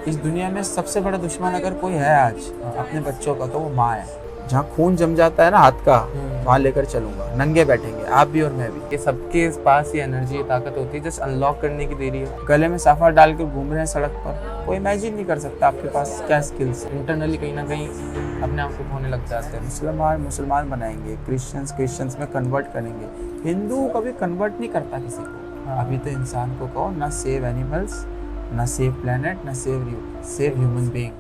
इस दुनिया में सबसे बड़ा दुश्मन अगर कोई है आज अपने बच्चों का, तो वो माँ है। जहाँ खून जम जाता है ना हाथ का, वहाँ लेकर चलूंगा, नंगे बैठेंगे आप भी और मैं भी। ये सबके पास ये एनर्जी, ताकत होती है, जस्ट अनलॉक करने की देरी है। गले में साफा डाल कर घूम रहे हैं सड़क पर, कोई इमेजिन नहीं कर सकता आपके पास क्या स्किल्स है। इंटरनली कहीं ना कहीं अपने आप को खोने लग जाते हैं। मुसलमान बनाएंगे, क्रिश्चियंस में कन्वर्ट करेंगे। हिंदू कभी कन्वर्ट नहीं करता किसी को। अभी तो इंसान को कहो ना सेव एनिमल्स, ना सेव प्लेनेट, ना सेव ह्यूमन बीइंग।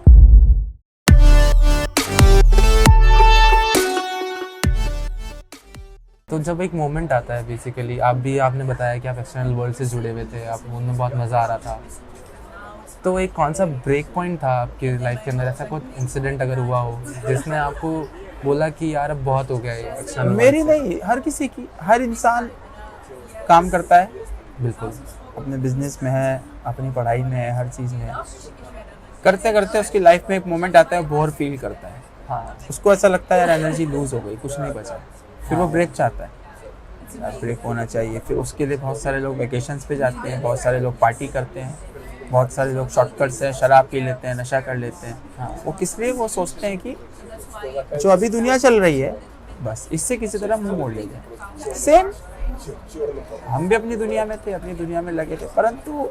तो जब एक मोमेंट आता है, बेसिकली आपने बताया कि आप एक्सटर्नल वर्ल्ड से जुड़े हुए थे, आपको उनमें बहुत मज़ा आ रहा था, तो एक कौन सा ब्रेक पॉइंट था आपकी लाइफ के अंदर? ऐसा कोई इंसिडेंट अगर हुआ हो जिसने आपको बोला कि यार अब बहुत हो गया ये एक्सटर्नल? मेरी नहीं, हर किसी की। हर इंसान काम करता है, बिल्कुल, अपने बिजनेस में है, अपनी पढ़ाई में है, हर चीज़ में है। करते करते उसकी लाइफ में एक मोमेंट आता है, बोर फील करता है। हाँ, उसको ऐसा लगता है यार एनर्जी लूज हो गई, कुछ नहीं बचा। फिर वो ब्रेक चाहता है, यार ब्रेक होना चाहिए। फिर उसके लिए बहुत सारे लोग वेकेशंस पे जाते हैं, बहुत सारे लोग पार्टी करते हैं, बहुत सारे लोग शॉर्टकट से शराब पी लेते हैं, नशा कर लेते हैं। हाँ, वो किस लिए? वो सोचते हैं कि जो अभी दुनिया चल रही है बस इससे किसी तरह मुंह मोड़ ले जाए। सेम हम भी अपनी दुनिया में थे, अपनी दुनिया में लगे थे, परंतु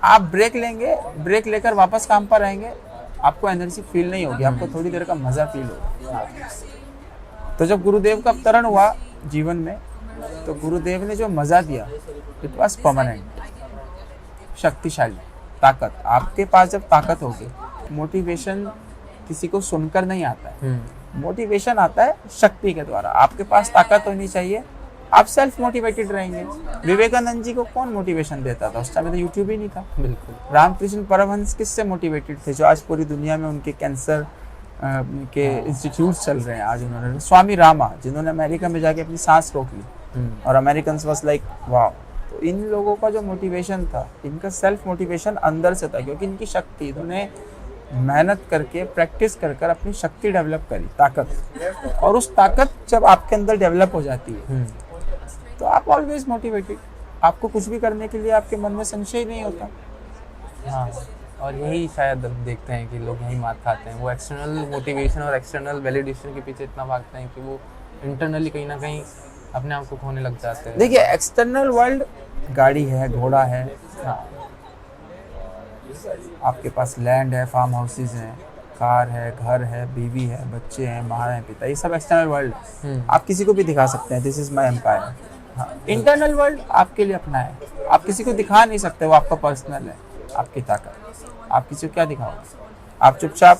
आप ब्रेक लेंगे, ब्रेक लेकर वापस काम पर आएंगे, आपको एनर्जी फील नहीं होगी, आपको थोड़ी देर का मजा फील होगा। तो जब गुरुदेव का अवतरण हुआ जीवन में, तो गुरुदेव ने जो मजा दिया, इट वॉज परमानेंट, शक्तिशाली ताकत। आपके पास जब ताकत होगी, मोटिवेशन किसी को सुनकर नहीं आता है, मोटिवेशन आता है शक्ति के द्वारा। आपके पास ताकत होनी चाहिए, आप सेल्फ मोटिवेटेड रहेंगे। विवेकानंद जी को कौन मोटिवेशन देता था? उस टाइम में तो यूट्यूब ही नहीं था। बिल्कुल। रामकृष्ण परमहंस किससे मोटिवेटेड थे? जो आज पूरी दुनिया में उनके कैंसर के इंस्टीट्यूट चल रहे हैं। आज उन्होंने स्वामी रामा, जिन्होंने अमेरिका में जाके अपनी सांस रोक ली और अमेरिकन्स वाज लाइक वाह। तो इन लोगों का जो मोटिवेशन था, इनका सेल्फ मोटिवेशन अंदर से था, क्योंकि इनकी शक्ति, इन्होंने मेहनत करके प्रैक्टिस कर कर अपनी शक्ति डेवलप करी, ताकत। और उस ताकत जब आपके अंदर डेवलप हो जाती है तो आप ऑलवेज मोटिवेटेड। आपको कुछ भी करने के लिए आपके मन में संशय नहीं होता। हाँ, और यही शायद हम देखते हैं कि लोग यही मात खाते हैं। वो एक्सटर्नल मोटिवेशन और एक्सटर्नल वैलिडेशन के पीछे इतना भागते हैं कि वो इंटरनली कहीं ना कहीं अपने आप को खोने लग जाते हैं। देखिए, एक्सटर्नल वर्ल्ड गाड़ी है, घोड़ा है, हाँ, आपके पास लैंड है, फार्म हाउसेज हैं, कार है, घर है, बीवी है, बच्चे हैं, माँ है, पिता, ये सब एक्सटर्नल वर्ल्ड है। आप किसी को भी दिखा सकते हैं, दिस इज माई एम्पायर। हाँ, इंटरनल वर्ल्ड आपके लिए अपना है, आप किसी को दिखा नहीं सकते, वो आपका पर्सनल है, आपकी ताकत। आप किसी को क्या दिखाओगे? आप चुपचाप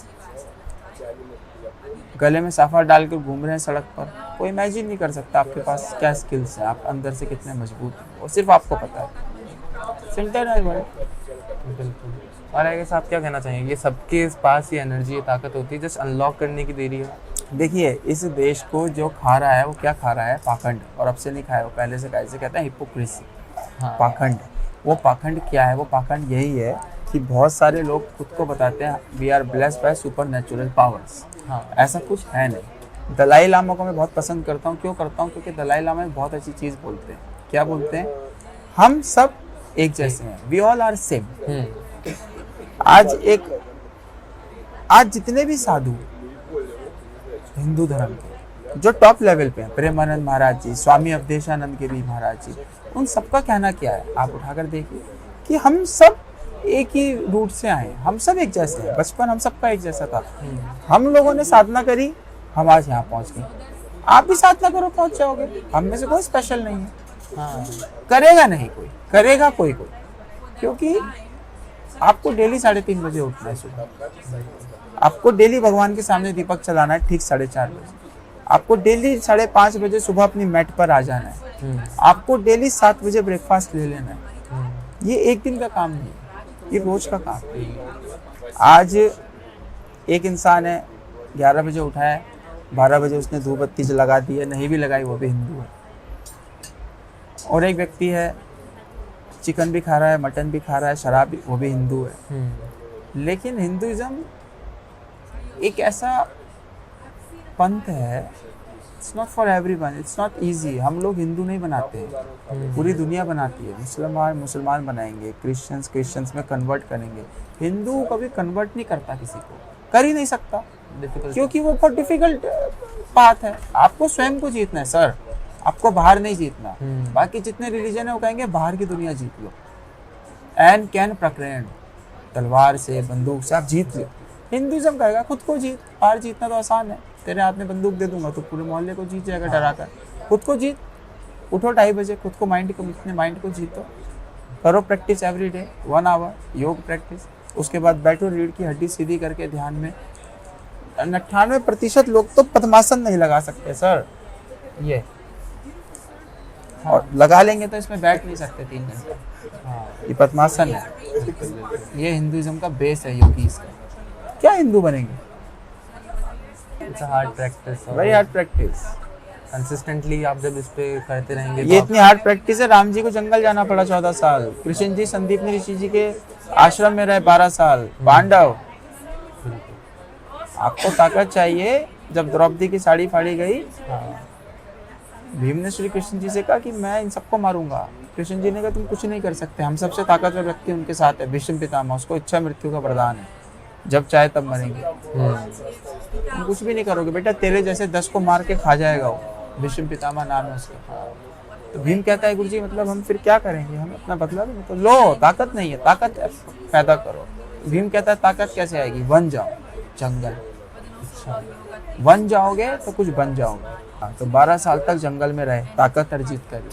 गले में साफा डालकर घूम रहे हैं सड़क पर, कोई इमेजिन नहीं कर सकता आपके पास क्या स्किल्स है, आप अंदर से कितने मजबूत हैं, वो सिर्फ आपको पता है। Internal world. बिल्कुल। और आगे साहब क्या कहना चाहेंगे? ये सबके पास ये एनर्जी, ताकत होती है, जस्ट अनलॉक करने की देरी है। देखिए, इस देश को जो खा रहा है वो क्या खा रहा है? पाखंड। और अब से नहीं खाया, वो पहले से कैसे कहते हैं, हिपोक्रेसी। हाँ। पाखंड। वो पाखंड क्या है? वो पाखंड यही है कि बहुत सारे लोग खुद को बताते हैं we are blessed by supernatural powers. हाँ, ऐसा कुछ है नहीं। दलाई लामा को मैं बहुत पसंद करता हूँ। क्यों करता हूँ? क्योंकि दलाई लामा एक बहुत अच्छी चीज़ बोलते हैं। क्या बोलते हैं? हम सब एक जैसे हैं, वी ऑल आर सेम। आज जितने भी साधु हिंदू धर्म के जो टॉप लेवल पे हैं, प्रेमानंद महाराज जी, स्वामी अवधेशानंद गिरी महाराज जी, उन सबका कहना क्या है? आप उठाकर देखिए कि हम सब एक ही रूट से आए, हम सब एक जैसे हैं। बचपन हम सबका एक जैसा था। हम लोगों ने साधना करी, हम आज यहाँ पहुँच गए। आप भी साधना करो, पहुँच जाओगे। हम में से कोई स्पेशल नहीं है। हाँ, करेगा नहीं कोई, करेगा कोई, क्योंकि आपको डेली 3:30 बजे उठना है सुबह। आपको डेली भगवान के सामने दीपक चलाना है ठीक 4:30 बजे। आपको डेली 5:30 बजे सुबह अपनी मैट पर आ जाना है। आपको डेली 7 बजे ब्रेकफास्ट ले लेना है। ये एक दिन का काम नहीं है, ये रोज का काम है। आज एक इंसान है, 11 बजे उठा है, 12 बजे उसने धूप बत्ती लगा दी है, नहीं भी लगाई, वो भी हिंदू है। और एक व्यक्ति है, चिकन भी खा रहा है, मटन भी खा रहा है, शराब भी, वो भी हिंदू है। लेकिन हिंदुइज्म एक ऐसा पंथ है it's not for everyone, it's not easy. हम लोग हिंदू नहीं बनाते हैं, पूरी दुनिया बनाती है। मुसलमान बनाएंगे, क्रिश्चियंस में कन्वर्ट करेंगे। हिंदू कभी कन्वर्ट नहीं करता किसी को, कर ही नहीं सकता, क्योंकि वो बहुत डिफिकल्ट बात है। आपको स्वयं को जीतना है सर, आपको बाहर नहीं जीतना। बाकी जितने रिलीजन है वो कहेंगे बाहर की दुनिया जीत लो, एन कैन प्रकरण, तलवार से बंदूक से आप जीत लो। हिंदुइज्म कहेगा खुद को जीत, बाहर जीतना तो आसान है, तेरे हाथ में बंदूक दे दूंगा तो पूरे मोहल्ले को जीत जाएगा डरा कर। खुद को जीत, उठो 2:30 बजे, खुद को अपने माइंड को जीतो, करो प्रैक्टिस एवरी डे 1 आवर योग प्रैक्टिस। उसके बाद बैठो रीढ़ की हड्डी सीधी करके ध्यान में। 98% लोग तो पद्मासन नहीं लगा सकते सर, ये और लगा लेंगे तो इसमें बैठ नहीं सकते 3 घंटे। ये पद्मासन है, ये हिंदुइज्म का बेस है योगीज का। क्या हिंदू बनेंगे? It's hard practice, very hard practice. Consistently आप जब इस पे करते रहेंगे ये इतनी हार्ड प्रैक्टिस है, राम जी को जंगल जाना पड़ा 14 साल, कृष्ण जी संदीप ऋषि जी के आश्रम में रहे 12 साल, पांडव। आपको ताकत चाहिए। जब द्रौपदी की साड़ी फाड़ी गई, भीम ने श्री कृष्ण जी से कहा कि मैं इन सबको मारूंगा। कृष्ण जी ने कहा तुम कुछ नहीं कर सकते, हम सबसे ताकतवर व्यक्ति उनके साथ है, भीष्म पितामह, उसको इच्छा मृत्यु का वरदान है, जब चाहे तब मरेंगे। तुम कुछ भी नहीं करोगे बेटा, तेरे जैसे 10 को मार के खा जाएगा वो, भीष्म पितामह नाम है उसका। तो भीम कहता है गुरुजी मतलब हम फिर क्या करेंगे, हम अपना बदला भी नहीं। तो लो ताकत नहीं है, ताकत पैदा करो। भीम कहता है ताकत कैसे आएगी, वन जाओ जंगल, वन जाओगे तो कुछ बन जाओगे। तो 12 साल तक जंगल में रहे, ताकत अर्जित करी,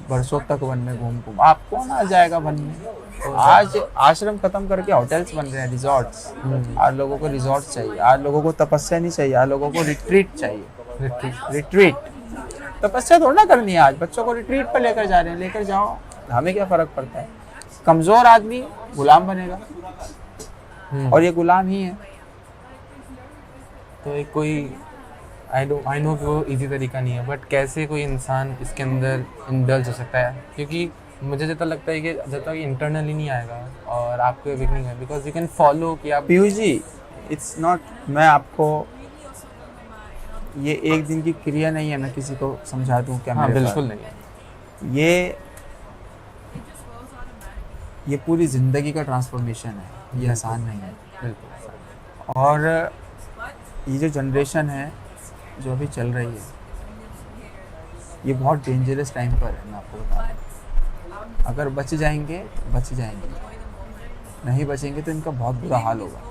बरसों तक वन में घूम आप कौन आ जाएगा वन में। आज आश्रम खत्म करके होटल्स बन रहे हैं, रिजॉर्ट्स। आज लोगों को रिजॉर्ट्स चाहिए, आज लोगों को तपस्या नहीं चाहिए, आज लोगों को रिट्रीट चाहिए। रिट्रीट तपस्या थोड़ा ना करनी है, आज बच्चों को रिट्रीट पर लेकर जा रहे हैं, लेकर जाओ, हमें क्या फर्क पड़ता है। कमजोर आदमी गुलाम बनेगा, और ये गुलाम ही है। तो एक कोई आई नो कि वो इजी तरीका नहीं है, बट कैसे कोई इंसान इसके अंदर इंडल्ज हो सकता है? क्योंकि मुझे जितना लगता है कि जब तक इंटरनली नहीं आएगा और आपको अवेकनिंग है, बिकॉज यू कैन फॉलो कि आप पीयूष जी, इट्स नॉट, मैं आपको ये एक दिन की क्रिया नहीं है, मैं किसी को समझा दूं क्या? हाँ, मेरे बिल्कुल पास नहीं है। ये पूरी जिंदगी का ट्रांसफॉर्मेशन है, ये आसान नहीं है बिल्कुल। और ये जो जनरेशन है जो अभी चल रही है, ये बहुत डेंजरस टाइम पर है। मैं आपको बता दूं, अगर बच जाएंगे तो बच जाएंगे, नहीं बचेंगे तो इनका बहुत बुरा हाल होगा।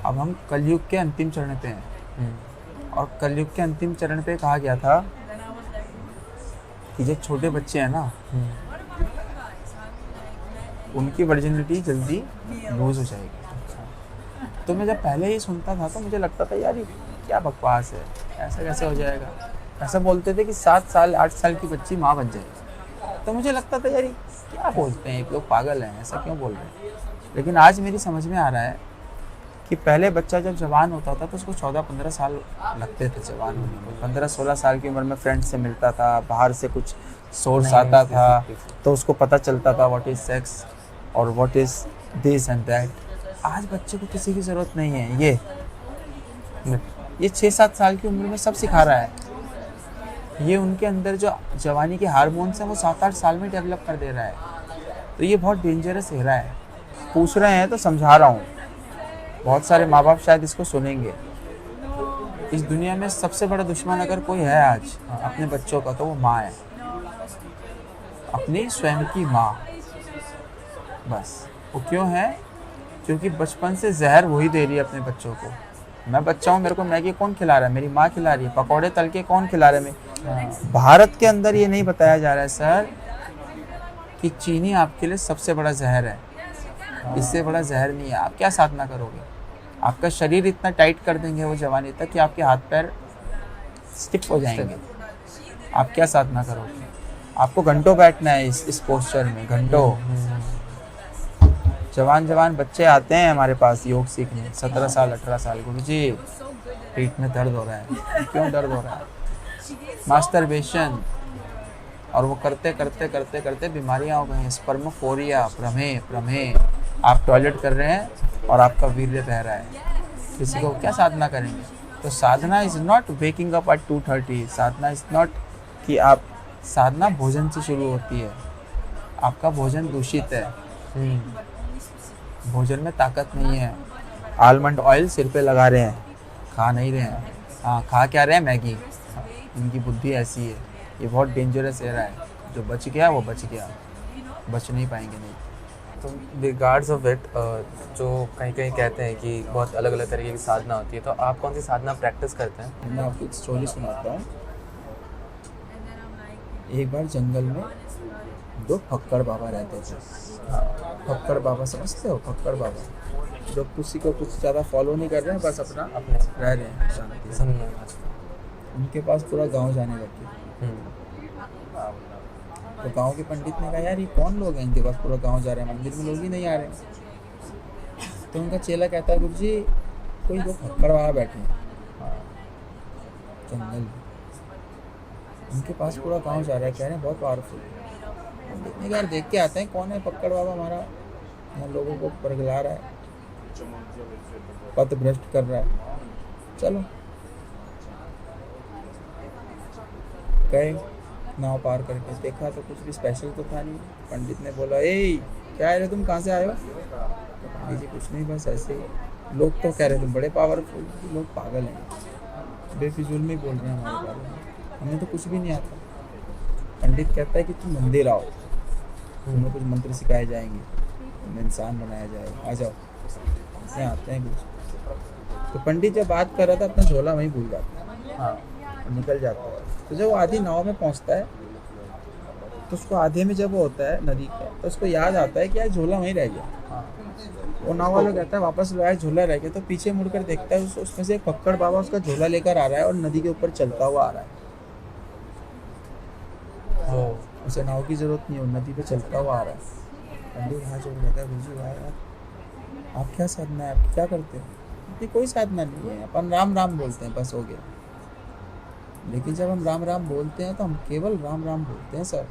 अब हम कलयुग के अंतिम चरण पे हैं, और कलयुग के अंतिम चरण पे कहा गया था कि जो छोटे बच्चे हैं ना, उनकी वर्जिनिटी जल्दी लूज हो जाएगी। तो मैं जब पहले ही सुनता था तो मुझे लगता था यार ये क्या बकवास है, ऐसा कैसे हो जाएगा। ऐसा बोलते थे कि 7 साल 8 साल की बच्ची माँ बन जाएगी। तो मुझे लगता था यार ये क्या बोलते हैं, लोग पागल हैं, ऐसा क्यों बोल रहे हैं। लेकिन आज मेरी समझ में आ रहा है कि पहले बच्चा जब जवान होता था तो उसको 14-15 साल लगते थे जवान होने में। 15-16 साल की उम्र में फ्रेंड से मिलता था, बाहर से कुछ सोर्स आता था तो उसको पता चलता था व्हाट इज़ सेक्स और what is this and that. आज बच्चे को किसी की ज़रूरत नहीं है, ये 6-7 साल की उम्र में सब सिखा रहा है। ये उनके अंदर जो जवानी के हार्मोन्स हैं वो 7-8 साल में डेवलप कर दे रहा है। तो ये बहुत डेंजरस एरा है। पूछ रहे हैं तो समझा रहा हूँ, बहुत सारे माँ बाप शायद इसको सुनेंगे। इस दुनिया में सबसे बड़ा दुश्मन अगर कोई है आज अपने बच्चों का, तो वो माँ है, अपनी स्वयं की माँ। बस वो क्यों है? क्योंकि बचपन से जहर वही दे रही है अपने बच्चों को। मैं बच्चा हूँ, मेरे को मैगी कौन खिला रहा है? मेरी माँ खिला रही है। पकौड़े तल के कौन खिला रहा है? भारत के अंदर ये नहीं बताया जा रहा है सर कि चीनी आपके लिए सबसे बड़ा जहर है। इससे बड़ा जहर नहीं है। आप क्या साधना करोगे? आपका शरीर इतना टाइट कर देंगे वो जवानी तक कि आपके हाथ पैर स्टिफ हो जाएंगे। आप क्या साधना करोगे? आपको घंटों बैठना है इस पोस्चर में, घंटों। जवान बच्चे आते हैं हमारे पास योग सीखने, 17 साल 18 साल। गुरुजी पेट में दर्द हो रहा है। क्यों दर्द हो रहा है? मास्टरबेशन। और वो करते करते करते करते बीमारियां हो गई हैं, स्पर्मोफोरिया, प्रमेह। आप टॉयलेट कर रहे हैं और आपका वीर्य बह रहा है। किसी को क्या साधना करेंगे? तो sadhana is not waking up at 2:30। Sadhana is not कि आप, साधना भोजन से शुरू होती है। आपका भोजन दूषित है, भोजन में ताकत नहीं है। आलमंड ऑयल सिर पे लगा रहे हैं, खा नहीं रहे हैं। हाँ, खा क्या रहे हैं? मैगी। इनकी बुद्धि ऐसी है। ये बहुत डेंजरस एरा है। जो बच गया वो बच गया, बच नहीं पाएंगे नहीं। तो रिगार्ड्स ऑफ इट, जो कहीं कहीं कहते हैं कि बहुत अलग अलग तरीके की साधना होती है, तो आप कौन सी साधना प्रैक्टिस करते हैं? मैं आपको एक स्टोरी सुनाता हूँ। एक बार जंगल में दो फक्कड़ बाबा रहते थे। फक्कड़ बाबा समझते हो? फक्कड़ बाबा जो किसी को कुछ ज़्यादा फॉलो नहीं कर रहे हैं, बस अपना अपने रह रहे हैं शांति से। उनके पास पूरा गांव जाने लग गया। तो गांव के पंडित ने कहा, यार ये कौन लोग हैं, इनके पास पूरा गांव जा रहे हैं, मंदिर में लोग ही नहीं आ रहे हैं। तो उनका चेला कहता है, गुरु जी कोई दो फक्कड़ बाबा बैठे हैं जंगल में, उनके पास पूरा गांव जा रहा है, कह रहे हैं बहुत पावरफुल। पंडित ने कहा, देख के आते हैं कौन है फक्कड़ बाबा, हमारा यहाँ लोगों को परगला रहा है, पथ भ्रष्ट कर रहा है, चलो। गए नाव पार करके, देखा तो कुछ भी स्पेशल तो था नहीं। पंडित ने बोला, ए क्या है रे, तुम कहाँ से आए हो? तो पंडित जी कुछ नहीं, बस ऐसे ही। लोग तो कह रहे तुम बड़े पावरफुल, लोग पागल हैं, बेफिजूल में बोल रहे हैं हमारे बारे में, हमें तो कुछ भी नहीं आता। पंडित कहता है कि तुम मंदिर आओ, तुम्हें कुछ मंत्र सिखाए जाएंगे, तुम्हें इंसान बनाया जाएगा, आ जाओ। ऐसे आते हैं कुछ। तो पंडित जब बात कर रहा था, अपना झोला वहीं भूल जाता है। हाँ, निकल जाता है। तो जब वो आधी नाव में पहुंचता है, तो उसको आधे में जब वो होता है नदी का, तो उसको याद आता है कि यार झोला वहीं रह गया। वो नाव वाला कहता है वापस लो यार, झोला रह गया। तो पीछे मुड़कर देखता है, उसमें से एक फक्कड़ बाबा उसका झोला लेकर आ रहा है और नदी के ऊपर चलता हुआ आ रहा है। उसे नाव की जरूरत नहीं है, वो नदी पे चलता हुआ आ रहा है। पंडित हाथ जोड़ कहता है, गुरुजी भाई यार आप क्या साधना है, आप क्या करते हो? कोई साधना नहीं है, अपन राम राम बोलते हैं, बस हो गया। लेकिन जब हम राम राम बोलते हैं तो हम केवल राम राम बोलते हैं सर।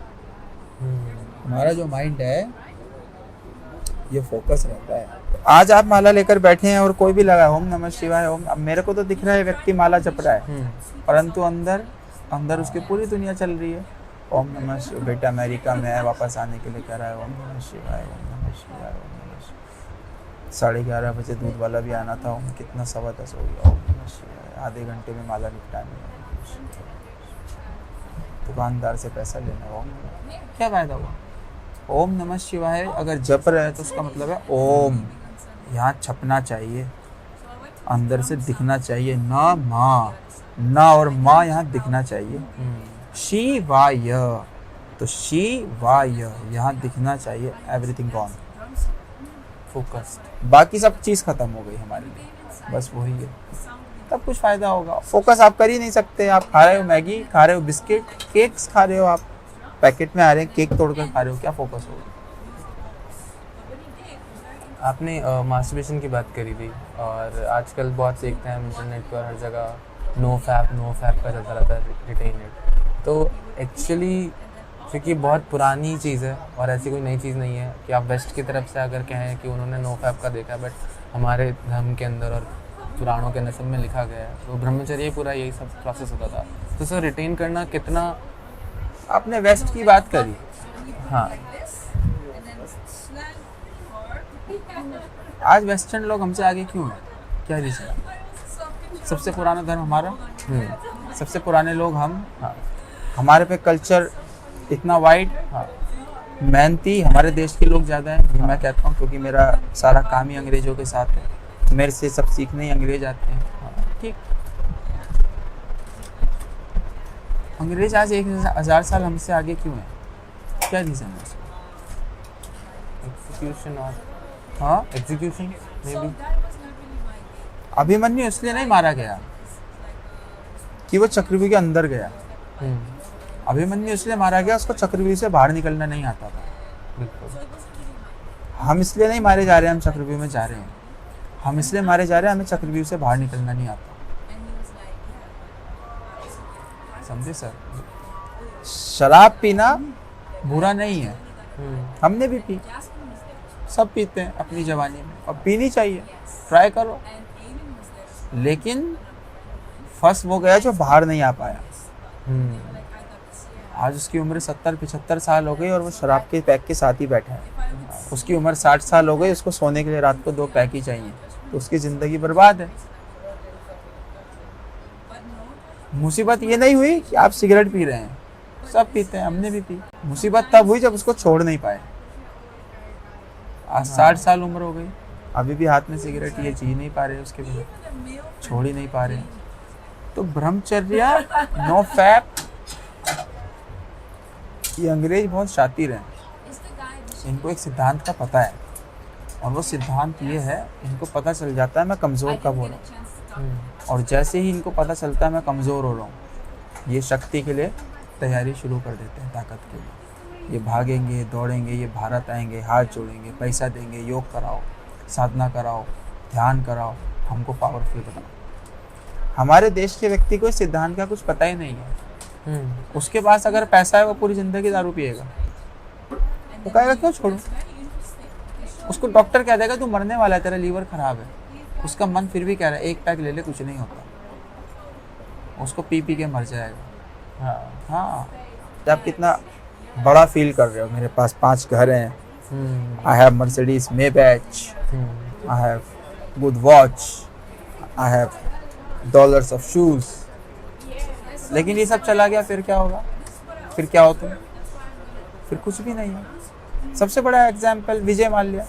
हमारा जो माइंड है ये फोकस रहता है। आज आप माला लेकर बैठे हैं और कोई भी लगा ओम नमः शिवाय ओम, अब मेरे को तो दिख रहा है व्यक्ति माला जप रहा है, परंतु अंदर अंदर उसकी पूरी दुनिया चल रही है। ओम नमः शिवाय, बेटा अमेरिका में है, वापस आने के लिए कह रहा है ओम नमः शिवाय ओम नमः शिवाय ओम नमः शिवाय। 11:30 बजे दूध वाला भी आना था, ओम कितना 10:15 हो गया, ओम नमः शिवाय। आधे घंटे में माला निपटानी है। दुकानदार से पैसा लेना, ओम क्या फायदा हुआ? ओम नमः शिवाय अगर जप रहे हैं तो उसका मतलब है ओम यहाँ छपना चाहिए, अंदर से दिखना चाहिए, ना माँ, ना और माँ यहाँ दिखना चाहिए। शिवाय, तो शिवाय यहाँ दिखना चाहिए। Everything gone, focused. बाकी सब चीज़ खत्म हो गई हमारे लिए, बस वही है, तब कुछ फायदा होगा। फोकस आप कर ही नहीं सकते। आप खा रहे हो मैगी, खा रहे हो बिस्किट, केक्स खा रहे हो, आप पैकेट में आ रहे हैं केक तोड़कर खा रहे हो, क्या फोकस होगा? आपने मास्टरबेशन की बात करी थी, और आजकल बहुत देखते हैं इंटरनेट पर हर जगह नो फैप का चलता रहता है, रिटेन इट। तो एक्चुअली क्योंकि बहुत पुरानी चीज़ है और ऐसी कोई नई चीज़ नहीं है कि आप वेस्ट की तरफ से अगर कहें कि उन्होंने नो फैप का देखा है, बट हमारे धर्म के अंदर और पुराणों के अंदर सब में लिखा गया है। तो ब्रह्मचर्य पूरा यही सब प्रोसेस होता था। तो सर रिटेन करना कितना, आपने वेस्ट की बात करी, हाँ, आज वेस्टर्न लोग हमसे आगे क्यों हैं? क्या रीज़न? सबसे पुराना धर्म हमारा, सबसे पुराने लोग हम, हाँ, हमारे पे कल्चर इतना वाइड, हाँ, मेहनती हमारे देश के लोग ज़्यादा हैं। ये मैं कहता हूँ क्योंकि मेरा सारा काम ही अंग्रेज़ों के साथ है, मेरे से सब सीखने ही अंग्रेज आते हैं। ठीक, अंग्रेज आज 1000 साल हमसे आगे क्यों है? क्या रीज़न है उसका? एग्जीक्यूशन और हाँ, एग्जीक्यूशन मे बी। अभिमन्यु इसलिए नहीं मारा गया कि वो चक्रव्यूह के अंदर गया। अभिमन्यु इसलिए मारा गया, उसको चक्रव्यूह से बाहर निकलना नहीं आता था। बिल्कुल। हम इसलिए नहीं मारे जा रहे हैं, हम चक्रव्यूह में जा रहे हैं। हम इसलिए मारे जा रहे हैं, हमें चक्रव्यूह से बाहर निकलना नहीं आता। समझे सर? शराब पीना बुरा नहीं है, हमने भी पी, सब पीते हैं अपनी जवानी में, और पीनी चाहिए, ट्राई करो। लेकिन फर्स्ट वो गया जो बाहर नहीं आ पाया। हम्म, आज उसकी उम्र 70-75 साल हो गई और वो शराब के पैक के साथ ही बैठा है। उसकी उम्र 60 साल हो गई, उसको सोने के लिए रात को 2 पैक ही चाहिए, तो उसकी ज़िंदगी बर्बाद है। मुसीबत ये नहीं हुई कि आप सिगरेट पी रहे हैं, सब पीते हैं, हमने भी पी। मुसीबत तब हुई जब उसको छोड़ नहीं पाए। आज 60 साल उम्र हो गई, अभी भी हाथ में सिगरेट, ये जी नहीं पा रहे उसके बिना, छोड़ ही नहीं पा रहे। तो ब्रह्मचर्य, नो फैप, ये अंग्रेज बहुत शातिर हैं, इनको एक सिद्धांत का पता है, और वो सिद्धांत ये है, इनको पता चल जाता है मैं कमज़ोर कब हो रहा हूँ, और जैसे ही इनको पता चलता है मैं कमज़ोर हो रहा हूँ, ये शक्ति के लिए तैयारी शुरू कर देते हैं, ताकत के लिए। ये भागेंगे, दौड़ेंगे, ये भारत आएंगे, हाथ जोड़ेंगे, पैसा देंगे, योग कराओ, साधना कराओ, ध्यान कराओ, हमको पावरफुल बनाओ। हमारे देश के व्यक्ति को इस सिद्धांत का कुछ पता ही नहीं है। उसके पास अगर पैसा है, वो पूरी ज़िंदगी दारू पिएगा, वो कहेगा क्यों छोड़ो। उसको डॉक्टर कह देगा तू मरने वाला है, तेरा लीवर खराब है, उसका मन फिर भी कह रहा है एक पैक ले ले, कुछ नहीं होता, उसको पी पी के मर जाएगा। हाँ, आप कितना बड़ा फील कर रहे हो, मेरे पास 5 घर हैं, I have Mercedes Maybach, I have good watch, I have dollars of shoes, लेकिन ये सब चला गया, फिर क्या होगा? फिर क्या हो तुम? फिर कुछ भी नहीं है। सबसे बड़ा एग्जाम्पल विजय माल्या।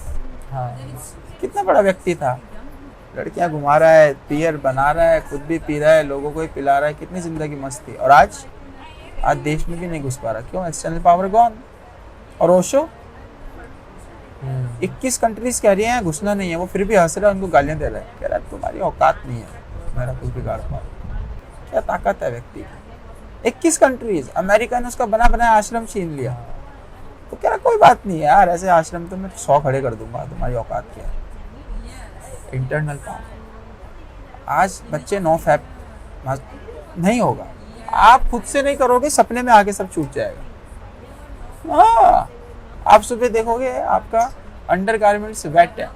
कितना बड़ा व्यक्ति था, लड़कियां घुमा रहा है, पियर बना रहा है, खुद भी पी रहा है, लोगों को भी पिला रहा है, कितनी जिंदगी मस्त थी। और आज देश में भी नहीं घुस पा रहा, क्यों? External power gone. और ओशो 21 कंट्रीज कह रही हैं घुसना नहीं है, वो फिर भी हंस रहा है, उनको गालियां दे रहा है, कह रहा है तुम्हारी औकात नहीं है मेरा कुछ बिगाड़ पा। क्या ताकत है व्यक्ति की। 21 कंट्रीज, अमेरिका ने उसका बना बनाया आश्रम छीन लिया, तो कह रहा कोई बात नहीं है यार, ऐसे आश्रम तो मैं 100 खड़े कर दूंगा, तुम्हारी औकात क्या है। Internal power. आज बच्चे नो फैप नहीं होगा, आप खुद से नहीं करोगे, सपने में आके सब छूट जाएगा। हाँ, आप सुबह देखोगे आपका अंडर गारमेंट्स वेट है,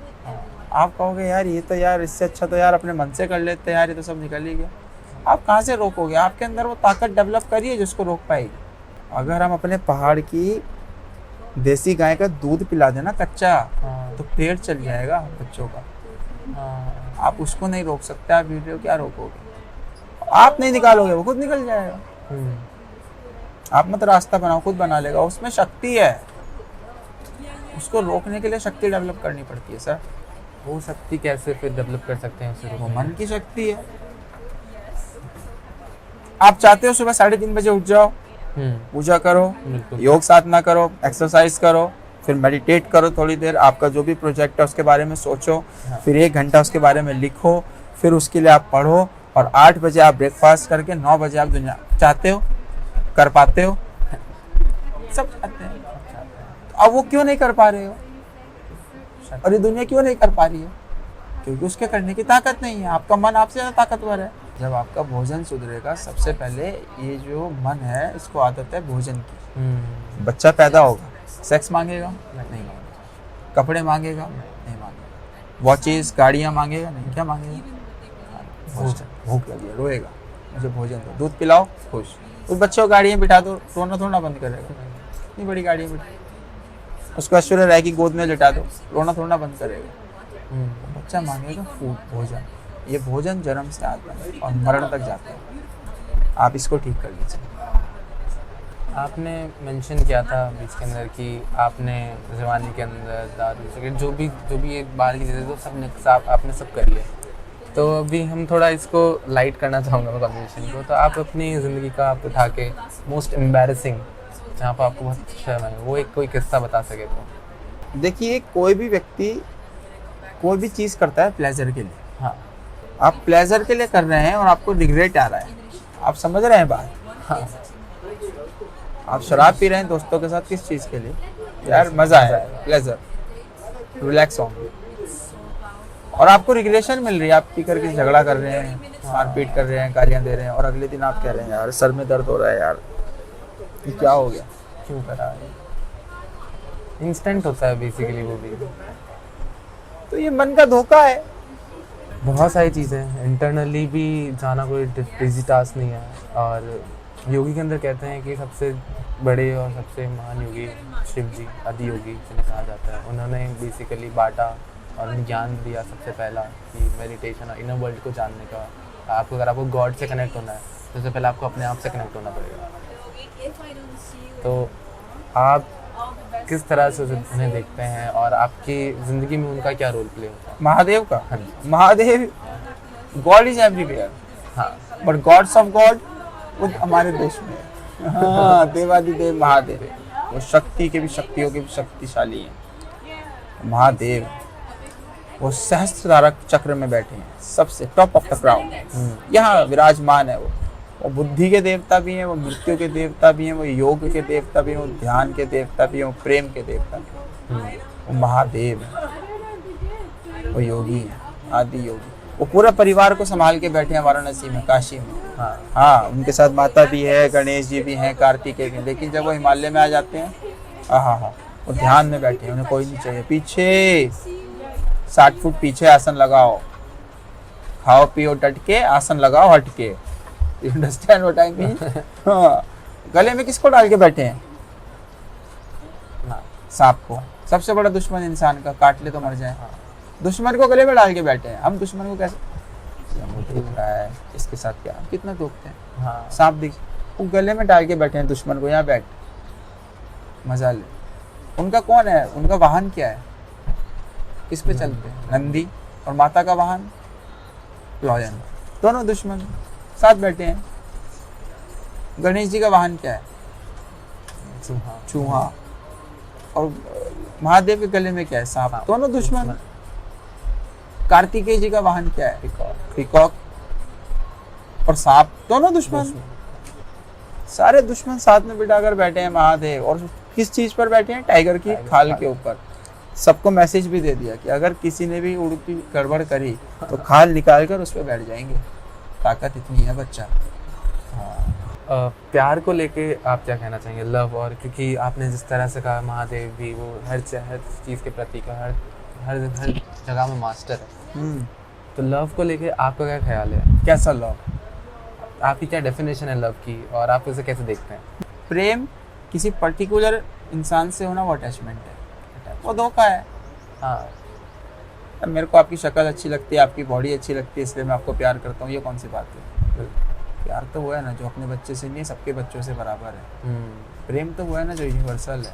आप कहोगे यार ये तो यार इससे अच्छा तो यार अपने मन से कर लेते हैं यार, ये तो सब निकल ही गया। आप कहाँ से रोकोगे? आपके अंदर वो ताकत डेवलप करिए जिसको रोक पाएगी। अगर हम अपने पहाड़ की देसी गाय का दूध पिला देना कच्चा, तो पेट चल जाएगा बच्चों का। आप उसको नहीं रोक सकते, आप वीडियो क्या रोकोगे? आप नहीं निकालोगे, वो खुद निकल जाएगा। आप मत रास्ता बनाओ, खुद बना लेगा। उसमें शक्ति है, उसको रोकने के लिए शक्ति डेवलप करनी पड़ती है सर। वो शक्ति कैसे फिर डेवलप कर सकते हैं उसे? वो मन की शक्ति है। आप चाहते हो सुबह 3:30 बजे उठ जाओ, पूजा करो, योग साधना करो, एक्सरसाइज करो, फिर मेडिटेट करो थोड़ी देर, आपका जो भी प्रोजेक्ट है उसके बारे में सोचो, फिर 1 घंटा उसके बारे में लिखो, फिर उसके लिए आप पढ़ो, और 8 बजे आप ब्रेकफास्ट करके 9 बजे आप दुनिया चाहते हो, कर पाते हो? सब चाहते हैं। अब वो क्यों नहीं कर पा रहे हो? और ये दुनिया क्यों नहीं कर पा रही है? क्योंकि उसके करने की ताकत नहीं है। आपका मन आपसे ज़्यादा ताकतवर है। जब आपका भोजन सुधरेगा, सबसे पहले ये जो मन है इसको आदत है भोजन की। बच्चा पैदा होगा, सेक्स मांगेगा? नहीं मांगेगा। कपड़े मांगेगा? नहीं मांगेगा। वॉचेस, गाड़ियाँ मांगेगा? नहीं। क्या मांगेगा? भूख लगी है, रोएगा, मुझे भोजन दो। दूध पिलाओ, खुश। उस बच्चे को गाड़ियाँ बिठा दो, रोना थोड़ा बंद करेगा। इतनी बड़ी गाड़ियाँ बिठा, उसको ऐश्वर्या राय की गोद में लिटा दो, रोना थोड़ा बंद करेगा। बच्चा मांगेगा फूड, भोजन। ये भोजन जन्म से आता है और मरण तक जाता है। आप इसको ठीक कर लीजिए। आपने मेंशन किया था बीच के अंदर कि आपने जवानी के अंदर दारू सिगरेट जो भी ये बाहर की चीज़ें तो आपने सब करी है। तो अभी हम थोड़ा इसको लाइट करना चाहूँगा मैं कन्वर्सेशन को। तो आप अपनी ज़िंदगी का आप उठा के मोस्ट एम्बैरेसिंग जहाँ पर आपको बहुत शर्म है, वो एक कोई किस्सा बता सके तो। देखिए, कोई भी व्यक्ति कोई भी चीज़ करता है प्लेजर के लिए। हाँ, आप प्लेजर के लिए कर रहे हैं और आपको रिग्रेट आ रहा है। आप समझ रहे हैं बात? हाँ। आप शराब पी रहे हैं दोस्तों के साथ, किस चीज़ के लिए? यार मज़ा आया, प्लेजर, रिलैक्स होंगे, और आपको रिग्रेशन मिल रही है। आप पी करके झगड़ा कर रहे हैं, मारपीट कर रहे हैं, गालियाँ दे रहे हैं, और अगले दिन आप कह रहे हैं यार सर में दर्द हो रहा है, यार ये क्या हो गया, क्यों करा है? इंस्टेंट होता है बेसिकली वो भी। तो ये मन का धोखा है। बहुत सारी चीज़ें हैं, इंटरनली भी जाना कोई इजी टास्क नहीं है। और योगी के अंदर कहते हैं कि सबसे बड़े और सबसे महान योगी शिव जी, आदि योगी जिन्हें कहा जाता है। उन्होंने बेसिकली बांटा और उन्हें ज्ञान दिया सबसे पहला कि मेडिटेशन और इनर वर्ल्ड को जानने का। आपको अगर आपको गॉड से कनेक्ट होना है तो सबसे पहले आपको अपने आप से कनेक्ट होना पड़ेगा। तो आप किस तरह से उन्हें देखते हैं और आपकी ज़िंदगी में उनका क्या रोल प्ले होता है? महादेव का, हाँ जी। महादेव, गॉड इज एवरीवेयर, हाँ, बट गॉड्स ऑफ गॉड वो हमारे देश में है। हाँ, देवादिदेव महादेव, वो शक्ति के भी, शक्तियों के भी शक्तिशाली हैं। महादेव वो सहस्त्रधारक चक्र में बैठे हैं, सबसे टॉप ऑफ द क्राउड, यहाँ विराजमान है। वो बुद्धि के देवता भी हैं, वो मृत्यु के देवता भी हैं, वो योग के देवता भी हैं, वो ध्यान के देवता भी हैं, वो प्रेम के देवता भी हैं। वो महादेव है, वो योगी हैं, आदि योगी। वो पूरा परिवार को संभाल के बैठे हैं वाराणसी में, काशी में। हाँ, उनके साथ माता भी है, गणेश जी भी हैं, कार्तिकेय भी। लेकिन जब वो हिमालय में आ जाते हैं, हाँ, वो ध्यान में बैठे हैं, उन्हें कोई नहीं चाहिए। पीछे 60 फुट पीछे आसन लगाओ, खाओ पियो डट के, आसन लगाओ हट के। You understand what I mean? हाँ, गले में किसको डाल के बैठे हैं? सांप को, सबसे बड़ा दुश्मन इंसान का, काट ले तो मर जाए। दुश्मन को गले में डाल के बैठे हैं। हम दुश्मन को कैसे, दिख रहा है इसके साथ क्या, कितना दुखते हैं। हाँ, सांप दिख, वो गले में डाल के बैठे हैं दुश्मन को, यहाँ बैठ मजा ले। उनका कौन है, उनका वाहन क्या है, किस पे चलते हैं? नंदी। और माता का वाहन लॉयन। दोनों दुश्मन साथ बैठे हैं। गणेश जी का वाहन क्या है? चूहा। और महादेव के गले में क्या है? सांप। दोनों दुश्मन। कार्तिकेय जी का वाहन क्या है? पीकॉक। और सांप, दोनों दुश्मन। सारे दुश्मन साथ में बिठाकर बैठे हैं महादेव। और किस चीज पर बैठे हैं? टाइगर की खाल के ऊपर। सबको मैसेज भी दे दिया कि अगर किसी ने भी उड़ती गड़बड़ करी तो खाल निकाल कर उस पर बैठ जाएंगे। ताकत इतनी है बच्चा। प्यार को लेके आप क्या कहना चाहेंगे, लव? और क्योंकि आपने जिस तरह से कहा महादेव भी वो हर चीज़ के प्रतीक है, हर जगह में मास्टर है। तो लव को लेके आपका क्या ख्याल है? कैसा लव? आपकी क्या डेफिनेशन है लव की और आप उसे कैसे देखते हैं? प्रेम किसी पर्टिकुलर इंसान से होना वो अटैचमेंट है, वो धोखा है। हाँ, अब मेरे को आपकी शक्ल अच्छी लगती है, आपकी बॉडी अच्छी लगती है, इसलिए मैं आपको प्यार करता हूँ, ये कौन सी बात है? प्यार तो वो है ना जो अपने बच्चे से नहीं, सबके बच्चों से बराबर है। प्रेम तो वो है ना जो यूनिवर्सल है।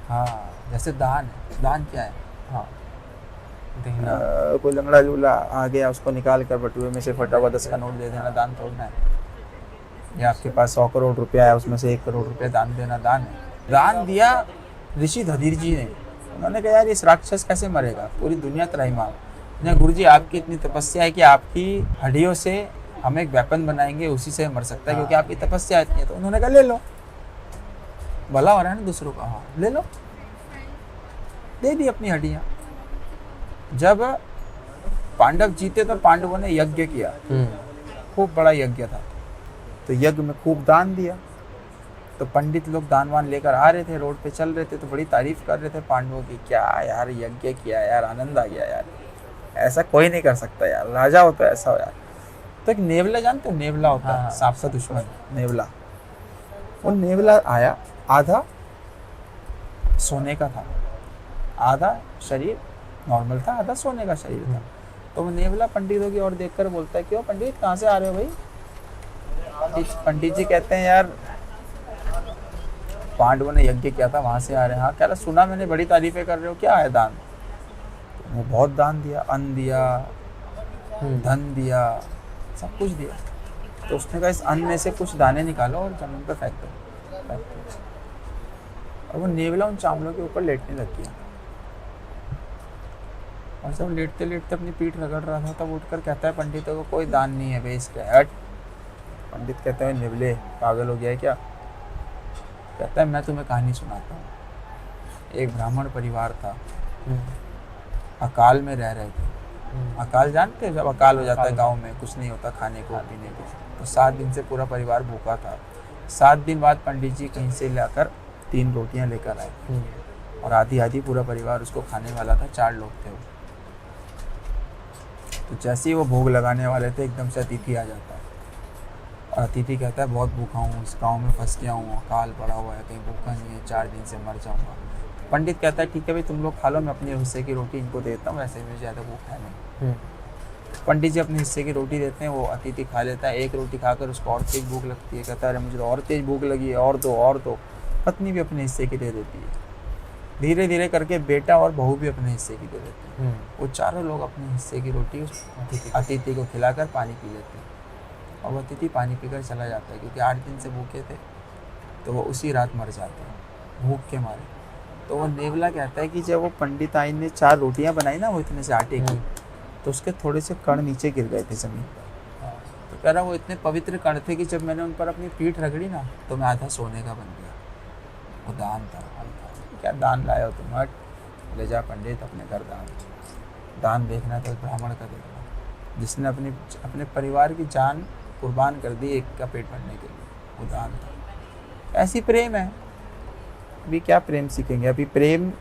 हाँ, जैसे दान है। दान क्या है? हाँ, कोई लंगड़ा लूला आ गया, उसको निकाल कर बटुए में से फटा हुआ 10 का नोट दे देना, दान तोड़ना है? या आपके पास 100 करोड़ रुपया है, उसमें से 1 करोड़ रुपया दान देना दान है? दान दिया ऋषि धीर जी ने। उन्होंने कहा यार इस राक्षस कैसे मरेगा, पूरी दुनिया त्राहिमाम। गुरु जी आपकी इतनी तपस्या है कि आपकी हड्डियों से हम एक वेपन बनाएंगे, उसी से मर सकता है, क्योंकि आपकी तपस्या इतनी है। तो उन्होंने कहा ले लो, भला हो रहा है ना दूसरों का। हाँ, ले लो, दे दी अपनी हड्डियां। जब पांडव जीते तो पांडवों ने यज्ञ किया, खूब बड़ा यज्ञ था, तो यज्ञ में खूब दान दिया। तो पंडित लोग दानवान लेकर आ रहे थे, रोड पे चल रहे थे, तो बड़ी तारीफ कर रहे थे पांडवों की, क्या यार यज्ञ किया यार, आनंद आ गया यार, ऐसा कोई नहीं कर सकता यार, राजा हो तो ऐसा हो यार। तो एक नेवला, जानते हो नेवला होता है, सांप का दुश्मन नेवला। वो नेवला आया, आधा सोने का था, आधा शरीर नॉर्मल था, आधा सोने का शरीर था। तो वो नेवला पंडितों की ओर देखकर बोलता है, क्यों पंडित कहाँ से आ रहे हो भाई? पंडित जी कहते हैं यार पांडवों ने यज्ञ किया था, वहां से आ रहे हैं। हाँ, कह रहा सुना मैंने, बड़ी तारीफें कर रहे हो, क्या है दान? तो बहुत दान दिया, अन्न दिया, धन दिया, सब कुछ दिया। तो उसने कहा इस अन्न में से कुछ दाने निकालो और जमीन पर फेंक दो। और वो नेवला उन चावलों के ऊपर लेटने लग गया। और जब लेटते लेटते अपनी पीठ रगड़ रहा था, तब उठकर कहता है पंडितों को कोई दान नहीं है, वेस्ट है, हट। पंडित कहते हैं नेवले पागल हो गया है क्या? कहता है मैं तुम्हें कहानी सुनाता हूँ। एक ब्राह्मण परिवार था, अकाल में रह रहे थे। अकाल जानते हो, जब अकाल हो जाता है गांव में, कुछ नहीं होता खाने को पीने को। तो 7 दिन से पूरा परिवार भूखा था। 7 दिन बाद पंडित जी कहीं से लाकर 3 रोटियां लेकर आए, और आधी आधी पूरा परिवार उसको खाने वाला था। 4 लोग थे वो। तो जैसे ही वो भोग लगाने वाले थे एकदम से अतिथि आ जाता है और अतिथि कहता है बहुत भूखा हूँ, इस गाँव में फंस गया हूँ, अकाल पड़ा हुआ है, कहीं भूखा नहीं है, 4 दिन से मर जाऊँगा। पंडित कहता है ठीक है भाई तुम लोग खा लो, मैं अपने हिस्से की रोटी इनको देता हूँ, वैसे मुझे ज़्यादा भूख है नहीं। पंडित जी अपने हिस्से की रोटी देते हैं, वो अतिथि खा लेता है। एक रोटी खाकर उसको और तेज भूख लगती है, कहता है अरे मुझे तो और तेज भूख लगी है, और दो और दो। पत्नी भी अपने हिस्से की दे देती है। धीरे धीरे करके बेटा और बहू भी अपने हिस्से की दे देते हैं। वो चारों लोग अपने हिस्से की रोटी उस अतिथि को खिलाकर पानी पी लेते हैं और वो अतिथि पानी पीकर चला जाता है, क्योंकि 8 दिन से भूखे थे तो वो उसी रात मर जाते हैं भूख के मारे। तो वो नेवला कहता है कि जब वो पंडित आई ने 4 रोटियां बनाई ना वो इतने से आटे की, तो उसके थोड़े से कण नीचे गिर गए थे ज़मीन पर। तो कह रहा वो इतने पवित्र कण थे कि जब मैंने उन पर अपनी पीठ रगड़ी ना तो मैं आधा सोने का बन गया। वो दान था। क्या दान लाया हो तुम? हट, ले जा पंडित अपने घर दान। दान देखना तो ब्राह्मण का देखना, जिसने अपने परिवार की जान कुर्बान कर दी एक का पेट भरने के लिए, वो दान था। ऐसी प्रेम है। अभी क्या प्रेम सीखेंगे? अभी प्रेम,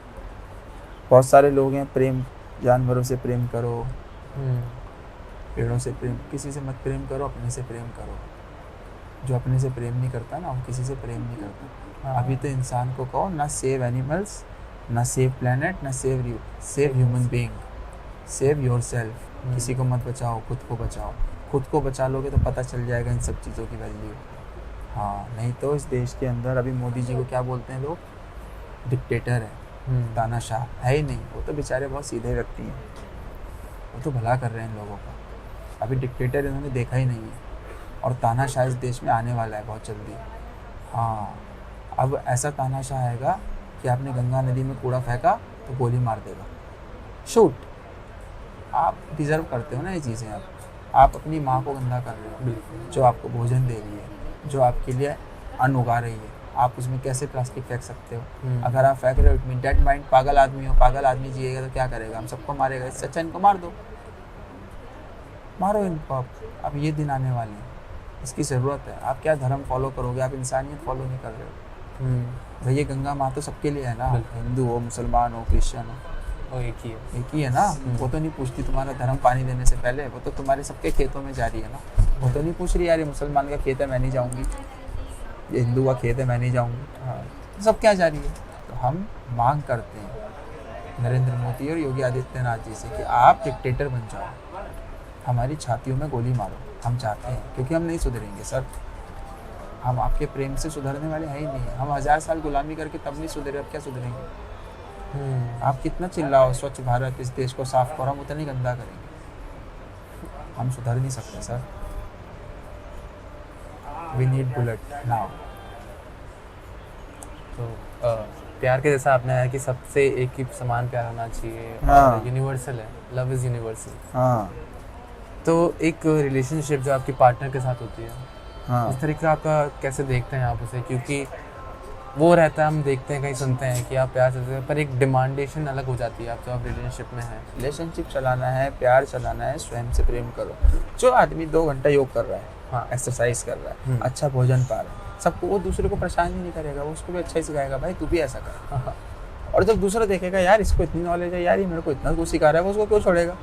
बहुत सारे लोग हैं, प्रेम जानवरों से प्रेम करो, पेड़ों से प्रेम, किसी से मत प्रेम करो, अपने से प्रेम करो। जो अपने से प्रेम नहीं करता ना वो किसी से प्रेम नहीं करता। अभी तो इंसान को कहो ना सेव एनिमल्स, ना सेव प्लेनेट, ना save human being, save yourself. किसी को मत बचाओ, खुद को बचाओ। खुद को बचा लोगे तो पता चल जाएगा इन सब चीज़ों की वैल्यू। हाँ, नहीं तो इस देश के अंदर अभी मोदी जी को क्या बोलते हैं लोग? डिक्टेटर है, तानाशाह है ही नहीं। वो तो बेचारे बहुत सीधे व्यक्ति हैं, वो तो भला कर रहे हैं इन लोगों का। अभी डिक्टेटर इन्होंने देखा ही नहीं है और तानाशाह इस देश में आने वाला है बहुत जल्दी। हाँ, अब ऐसा तानाशाह आएगा कि आपने गंगा नदी में कूड़ा फेंका तो गोली मार देगा, शूट। आप डिज़र्व करते हो ना ये चीज़ें। आप अपनी माँ को गंदा कर रहे हो जो आपको भोजन दे रही है, जो आपके लिए अन्न उगा रही है। आप उसमें कैसे प्लास्टिक फेंक सकते हो? अगर आप फेंक रहे हो इट मीन डेड माइंड, पागल आदमी हो। पागल आदमी जिएगा तो क्या करेगा? हम सबको मारेगा। इससे अच्छा इनको मार दो, मारो इनको। अब ये दिन आने वाले हैं, इसकी ज़रूरत है। आप क्या धर्म फॉलो करोगे? आप इंसानियत फॉलो नहीं कर रहे हो। भैया गंगा माँ तो सबके लिए है ना, हिंदू हो, मुसलमान हो, क्रिश्चियन हो, वो एक ही है ना। वो तो नहीं पूछती तुम्हारा धर्म पानी देने से पहले, वो तो तुम्हारे सबके खेतों में जा रही है ना। वो तो नहीं पूछ रही यार ये मुसलमान का खेत है मैं नहीं जाऊँगी, ये हिंदू का खेत है मैं नहीं जाऊँगी। हाँ, सब क्या जा रही है? तो हम मांग करते हैं नरेंद्र मोदी और योगी आदित्यनाथ जी से कि आप डिक्टेटर बन जाओ, हमारी छातियों में गोली मारो। हम चाहते हैं, क्योंकि हम नहीं सुधरेंगे सर। हम आपके प्रेम से सुधरने वाले हैं ही नहीं। हम 1000 साल गुलामी करके तब नहीं सुधरे, अब क्या सुधरेंगे? आप कितना चिल्लाओ स्वच्छ भारत, इस देश को साफ करो, हम उतना ही गंदा करेंगे। हम सुधर नहीं सकते sir. We need bullet now. तो प्यार के जैसा आपने है कि सबसे एक ही समान प्यार होना चाहिए। हाँ। यूनिवर्सल है, लव इज़ यूनिवर्सल। हाँ। तो एक रिलेशनशिप जो आपकी पार्टनर के साथ होती है, हाँ। उस तरीके आपका कैसे देखते हैं आप उसे? क्योंकि वो रहता है, हम देखते हैं कहीं सुनते हैं कि आप प्यार करते हैं, पर एक डिमांडेशन अलग हो जाती है आप जब आप रिलेशनशिप में हैं। रिलेशनशिप चलाना है, प्यार चलाना है, स्वयं से प्रेम करो। जो आदमी 2 घंटा योग कर रहा है, हाँ, एक्सरसाइज कर रहा है, अच्छा भोजन पा रहा है, सबको, वो दूसरे को परेशान ही नहीं करेगा, वो उसको भी अच्छा ही सिखाएगा भाई तू भी ऐसा कर। हाँ। और जब दूसरा देखेगा यार इसको इतनी नॉलेज है, यार ये मेरे को इतना कुछ सिखा रहा है, वो उसको क्यों छोड़ेगा?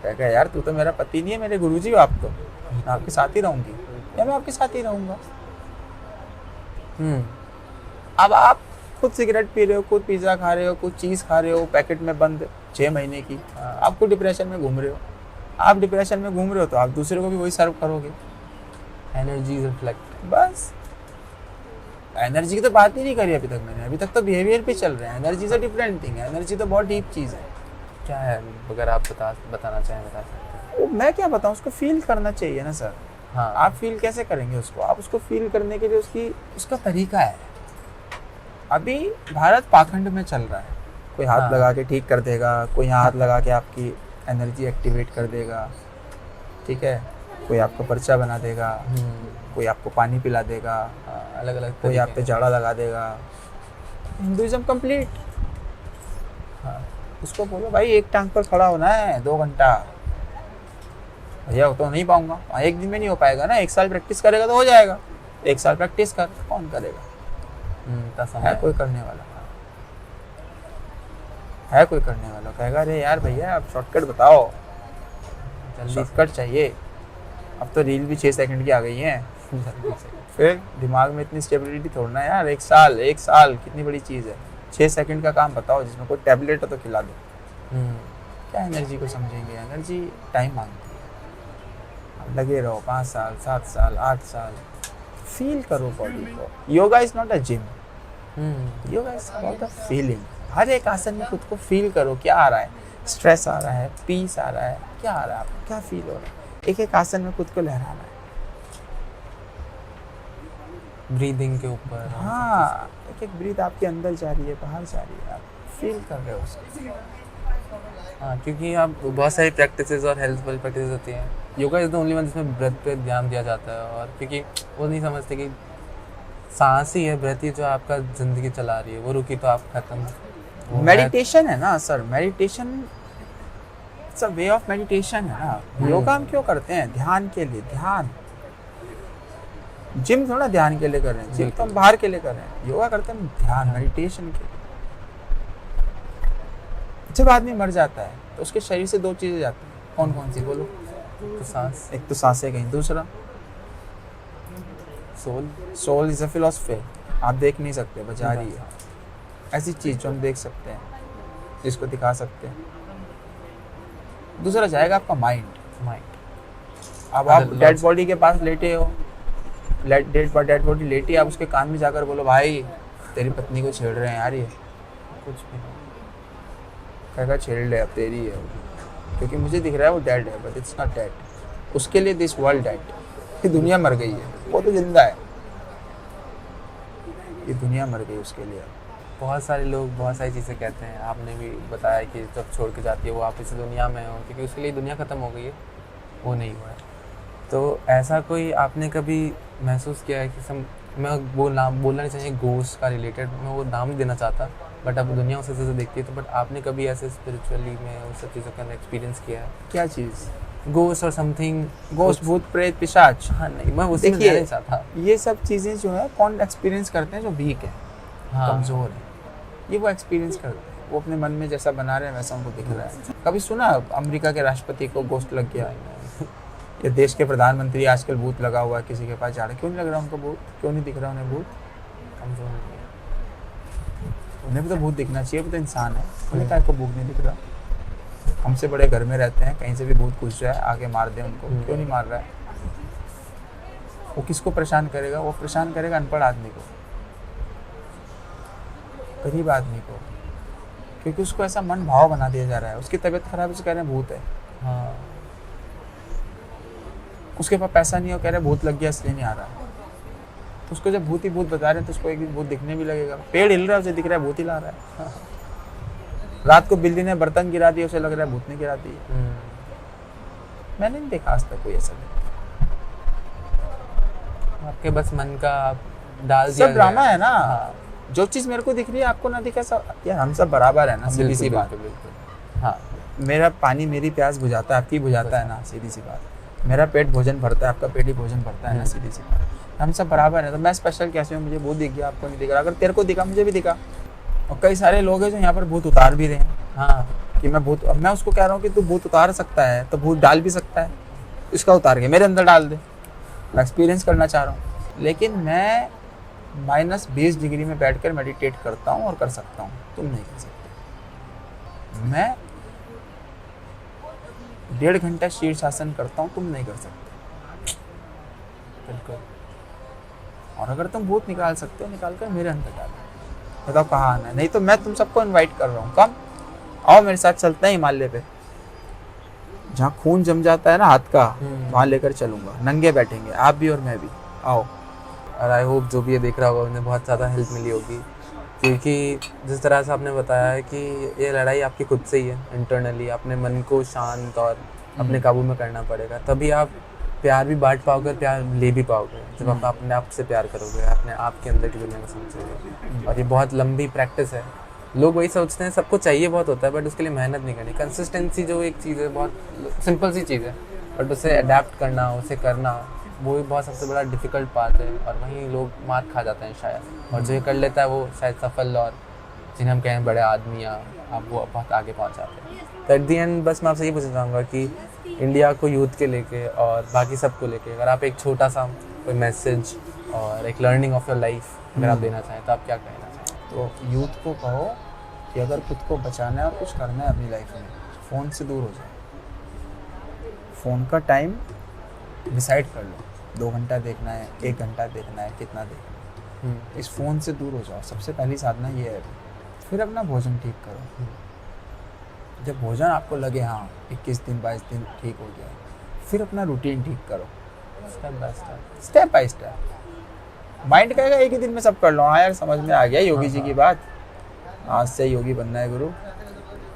कहेगा यार तू तो मेरा पति नहीं है, मेरे गुरुजी हो आप, तो मैं आपके साथ ही रहूँगी या मैं आपके साथ ही रहूँगा। अब आप खुद सिगरेट पी रहे हो, खुद पिज़्ज़ा खा रहे हो, कुछ चीज़ खा रहे हो पैकेट में बंद 6 महीने की, आप खुद डिप्रेशन में घूम रहे हो। आप डिप्रेशन में घूम रहे हो तो आप दूसरे को भी वही सर्व करोगे। एनर्जी रिफ्लेक्ट, बस एनर्जी की तो बात ही नहीं करी अभी तक मैंने। अभी तक तो बिहेवियर पे चल रहे हैं। Energy is a different thing. Energy तो बहुत डीप चीज़ है। क्या है? अगर आप बताना चाहें बता सकते हैं। वो मैं क्या बताऊँ, उसको फील करना चाहिए ना सर। हाँ, आप फील कैसे करेंगे उसको? आप उसको फील करने के लिए उसका तरीका है। अभी भारत पाखंड में चल रहा है। कोई हाथ लगा के ठीक कर देगा, कोई हाथ लगा के आपकी एनर्जी एक्टिवेट कर देगा, ठीक है, कोई आपको पर्चा बना देगा, कोई आपको पानी पिला देगा, अलग अलग कोई आप पे जाड़ा लगा देगा। Hinduism complete. उसको बोलो भाई एक टांग पर खड़ा होना है 2 घंटा। भैया वो तो नहीं पाऊंगा, 1 दिन में नहीं हो पाएगा ना, 1 साल प्रैक्टिस करेगा तो हो जाएगा। 1 साल प्रैक्टिस कर, कौन करेगा? है कोई करने वाला? है कोई करने वाला? कहेगा अरे यार भैया आप शॉर्टकट बताओ, जल्दी शॉर्टकट चाहिए। अब तो रील भी 6 सेकंड की आ गई हैं। जल्दी से। फिर दिमाग में इतनी स्टेबिलिटी थोड़ना है यार। 1 साल कितनी बड़ी चीज़ है। 6 सेकंड का काम बताओ जिसमें कोई टैबलेट हो तो खिला दो। क्या एनर्जी को समझेंगे? एनर्जी टाइम मांगती है। अब लगे रहो 5 साल 7 साल 8 साल, फील करो बॉडी को। Yoga is not a gym, yoga is about a feeling. हर एक आसन में खुद को फील करो, क्या आ रहा है, स्ट्रेस आ रहा है, पीस आ रहा है, क्या आ रहा है आपको, क्या फील हो रहा है। एक एक आसन में खुद को लहराना है। ब्रीदिंग के ऊपर। हाँ, एक एक ब्रीथ आपके अंदर जा रही है, बाहर जा रही है, आप फील कर रहे हो उसको। हाँ, क्योंकि आप बहुत सारी प्रैक्टिसेस और हेल्थ वाली प्रैक्टिस होती हैं। Yoga is the only one जिसमें ब्रेथ पे ध्यान दिया जाता है, और क्योंकि वो नहीं समझते कि सांस ही है, ब्रेथ ही जो आपका ज़िंदगी चला रही है, वो रुकी तो आप खत्म। मेडिटेशन है ना sir, meditation it's a way of meditation है ना। योगा हम क्यों करते हैं? ध्यान के लिए। ध्यान, जिम थोड़ा ध्यान के लिए कर रहे हैं, जिम तो हम बाहर के लिए कर रहे हैं। योगा करते हैं ध्यान, मेडिटेशन के लिए। जब आदमी मर जाता है तो उसके शरीर से 2 चीजें जाती हैं। कौन कौन सी बोलो? तो सांस, एक तो सांसें गई, दूसरा soul. Soul is a philosophy, आप देख नहीं सकते, बचा रही है। ऐसी चीज जो हम देख सकते हैं, जिसको दिखा सकते हैं। दूसरा जाएगा आपका माइंड। अब आप डेड बॉडी के पास लेटे हो, डेड बॉडी लेटी, आप उसके कान में जाकर बोलो भाई तेरी पत्नी को छेड़ रहे हैं यार, ये कुछ भी नहीं। कहेगा छेड़ ले, अब तेरी है वो, क्योंकि मुझे दिख रहा है वो डेड है, बट इट्स नॉट डेड। उसके लिए दिस वर्ल्ड डेड, ये दुनिया मर गई है, वो तो जिंदा है, ये दुनिया मर गई उसके लिए। बहुत सारे लोग बहुत सारी चीज़ें कहते हैं। आपने भी बताया कि जब छोड़ के जाती है वो आप इस दुनिया में हो, क्योंकि उसके लिए दुनिया ख़त्म हो गई है, वो नहीं हुआ है। तो ऐसा कोई आपने कभी महसूस किया है कि मैं वो नाम बोलना नहीं चाहिए घोस्ट का रिलेटेड, मैं वो नाम नहीं देना चाहता, बट अब दुनिया उसे जैसे देखती है, तो बट आपने कभी ऐसे स्पिरिचुअली में उन सब चीज़ों का एक्सपीरियंस किया है? क्या चीज़? घोस्ट और समथिंग, घोस्ट, भूत, प्रेत, पिशाच? हाँ, नहीं, मैं उसमें जाना नहीं चाहता। ये सब चीज़ें जो है कौन एक्सपीरियंस करते हैं? जो वीक है, हाँ, कमज़ोर है, ये वो एक्सपीरियंस करते हैं। वो अपने मन में जैसा बना रहे हैं वैसा उनको दिख रहा है। कभी सुना अमेरिका के राष्ट्रपति को घोस्ट लग गया? ये देश के प्रधानमंत्री आजकल भूत लगा हुआ है, किसी के पास जा रहा है, क्यों नहीं लग रहा उनको भूत? क्यों नहीं दिख रहा उन्हें भूत? कमज़ोर नहीं है। उन्हें भी तो भूत दिखना चाहिए, वो तो इंसान है, उन्हें क्या को भूत नहीं दिख रहा? हमसे बड़े घर में रहते हैं, कहीं से भी भूत घुस जाए आगे मार दे उनको, क्यों नहीं मार रहा है? वो किसको परेशान करेगा? वो परेशान करेगा अनपढ़ आदमी को, गरीब आदमी को, क्योंकि उसको ऐसा मन भाव बना दिया जा रहा है। उसकी तबीयत खराब है, उसे कह रहे हैं भूत है। हाँ, उसके पास पैसा नहीं हो, कह रहे हैं भूत लग गया इसलिए नहीं आ रहा। तो उसको जब भूत ही भूत बता रहे हैं तो उसको एक दिन भूत दिखने भी लगेगा। पेड़ हिल रहा है, उसे दिख रहा है भूत हिला रहा है। रात को बिल्ली ने बर्तन गिरा दिया, उसे लग रहा है भूत ने गिरा दी। मैंने नहीं देखा आज तक कोई ऐसा। आपके बस मन का आप डाल दिया, सब ड्रामा है ना। हाँ, जो चीज़ मेरे को दिख रही है आपको ना दिखे, सब यार हम सब बराबर है ना, सीधी सी बात। बिल्कुल। हाँ, मेरा पानी मेरी प्यास बुझाता है, आपकी बुझाता है ना, सीधी सी बात। मेरा पेट भोजन भरता है, आपका पेट ही भोजन भरता है ना, सीधी सी बात। हम सब बराबर है, तो मैं स्पेशल कैसे हूँ? मुझे भूत दिख गया, आपको नहीं दिख रहा। अगर तेरे को दिखा, मुझे भी दिखा। और कई सारे लोग हैं जो यहाँ पर भूत उतार भी रहे हैं। हाँ, कि मैं भूत, अब मैं उसको कह रहा हूँ कि तू भूत उतार सकता है तो भूत डाल भी सकता है, इसका उतार के मेरे अंदर डाल दे। मैं एक्सपीरियंस करना चाह रहा हूँ, लेकिन मैं -20 डिग्री में बैठकर मेडिटेट करता हूँ और कर सकता हूँ, तुम नहीं कर सकते। मैं 1.5 घंटा शीर्षासन करता हूँ, तुम नहीं कर सकते। बिल्कुल। और अगर तुम भूत निकाल सकते हो, निकाल कर मेरे अंदर डालो। बताओ कहाँ आना है? नहीं तो मैं तुम सबको इनवाइट कर रहा हूँ, कम आओ मेरे साथ, चलते हैं हिमालय पे, जहाँ खून जम जाता है ना हाथ का, वहाँ लेकर चलूंगा। नंगे बैठेंगे आप भी और मैं भी, आओ। और आई होप जो भी ये देख रहा होगा उन्हें बहुत ज़्यादा हेल्प मिली होगी, क्योंकि जिस तरह से आपने बताया है कि ये लड़ाई आपकी खुद से ही है, इंटरनली अपने मन को शांत और अपने काबू में करना पड़ेगा, तभी आप प्यार भी बांट पाओगे, प्यार ले भी पाओगे। जब आप अपने आप से प्यार करोगे, अपने आप के अंदर की दुनिया को समझोगे। और ये बहुत लंबी प्रैक्टिस है। लोग वही सोचते हैं सबको चाहिए बहुत होता है, बट उसके लिए मेहनत नहीं करनी। कंसिस्टेंसी जो एक चीज़ है, बहुत सिंपल सी चीज़ है, बट उसे अडेप्ट करना, उसे करना, वो भी बहुत सबसे बड़ा डिफ़िकल्ट पार्ट है। और वहीं लोग मात खा जाते हैं शायद, और जो ये कर लेता है वो शायद सफल, और जिन्हें हम कहें बड़े आदमी, या आप वो बहुत आगे पहुँच जाते हैं। तो एट दी एंड बस मैं आपसे ये पूछना चाहूँगा कि इंडिया को यूथ के लेके और बाकी सबको लेके अगर आप एक छोटा सा कोई मैसेज और एक लर्निंग ऑफ योर लाइफ अगर आप देना चाहें तो आप क्या कहना चाहें? तो यूथ को कहो कि अगर खुद को बचाना है और कुछ करना है अपनी लाइफ में, फ़ोन से दूर हो जाओ। फ़ोन का टाइम डिसाइड कर लो, 2 घंटा देखना है, 1 घंटा देखना है, कितना देखना है। इस फ़ोन से दूर हो जाओ, सबसे पहली साधना ये है। फिर अपना भोजन ठीक करो। जब भोजन आपको लगे हाँ 21 दिन 22 दिन ठीक हो गया, फिर अपना रूटीन ठीक करो, step by step. Step by step. Mind कहेगा एक ही दिन में सब कर लो, हाँ यार समझ में आ गया योगी जी की बात, आज से योगी बनना है गुरु,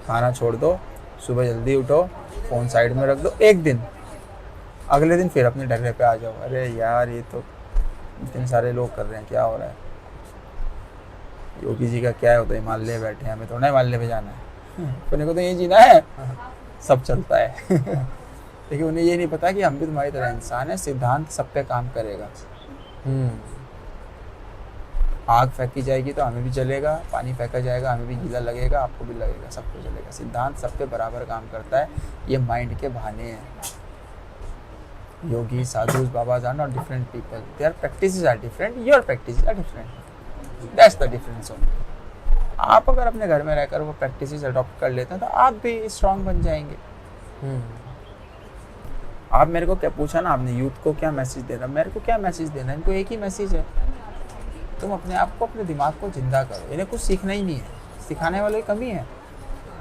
खाना छोड़ दो, सुबह जल्दी उठो, फ़ोन साइड में रख दो, एक दिन, अगले दिन फिर अपने ढर्रे पे आ जाओ। अरे यार ये तो इतने सारे लोग कर रहे हैं, क्या हो रहा है, योगी जी का क्या है, वो तो हिमालय बैठे हैं, हमें थोड़ा हिमालय पे जाना है, अपने को तो ये जीना है, सब चलता है। लेकिन उन्हें ये नहीं पता कि हम भी तुम्हारी तरह इंसान है, सिद्धांत सब पे काम करेगा। आग फेंकी जाएगी तो हमें भी जलेगा, पानी फेंका जाएगा हमें भी गीला लगेगा, आपको भी लगेगा, सबको जलेगा। सिद्धांत सब पे बराबर काम करता है, ये माइंड के बहाने हैं। Yogi sadhus babas are not different people, their practices are different, your practices are different, that's the difference only. आप अगर अपने घर में रहकर वो प्रैक्टिसेस अडॉप्ट कर लेते हैं तो आप भी स्ट्रांग बन जाएंगे। आप मेरे को क्या पूछा ना आपने, यूथ को क्या मैसेज देना, मेरे को क्या मैसेज देना, इनको एक ही मैसेज है, तुम अपने आप को, अपने दिमाग को जिंदा करो। इन्हें कुछ सीखना ही नहीं है, सिखाने वालों की कमी है।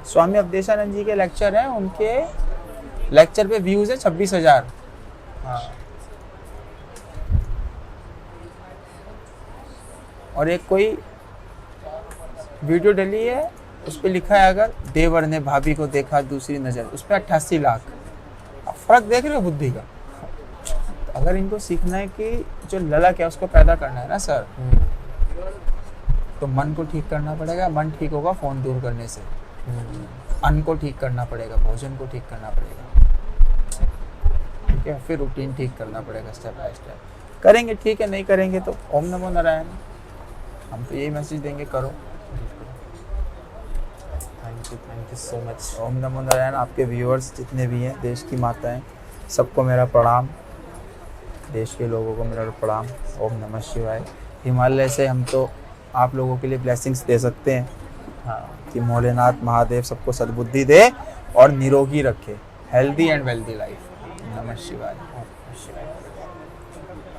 स्वामी अवधेशानंद जी के लेक्चर हैं, उनके लेक्चर पे व्यूज है 26,000। और एक कोई वीडियो डली है, उस पर लिखा है अगर देवर ने भाभी को देखा दूसरी नजर, उस पर 88 लाख। आप फर्क देख रहे हो बुद्धि का। तो अगर इनको सीखना है कि जो ललक है उसको पैदा करना है ना सर, तो मन को ठीक करना पड़ेगा। मन ठीक होगा फ़ोन दूर करने से। अन्न को ठीक करना पड़ेगा, भोजन को ठीक करना पड़ेगा, ठीक है। फिर रूटीन ठीक करना पड़ेगा, स्टेप बाय स्टेप करेंगे, ठीक है। नहीं करेंगे तो ओम नमो नारायण, हम तो यही मैसेज देंगे, करो। Thank you so much. ओम नमो नारायण। आपके व्यूअर्स जितने भी हैं, देश की माताएं, सबको मेरा प्रणाम, देश के लोगों को मेरा प्रणाम। ओम नमः शिवाय। हिमालय से हम तो आप लोगों के लिए ब्लेसिंग्स दे सकते हैं, हाँ, कि भोलेनाथ महादेव सबको सद्बुद्धि दे और निरोगी रखे, हेल्दी एंड वेल्दी लाइफ। नमः शिवाय।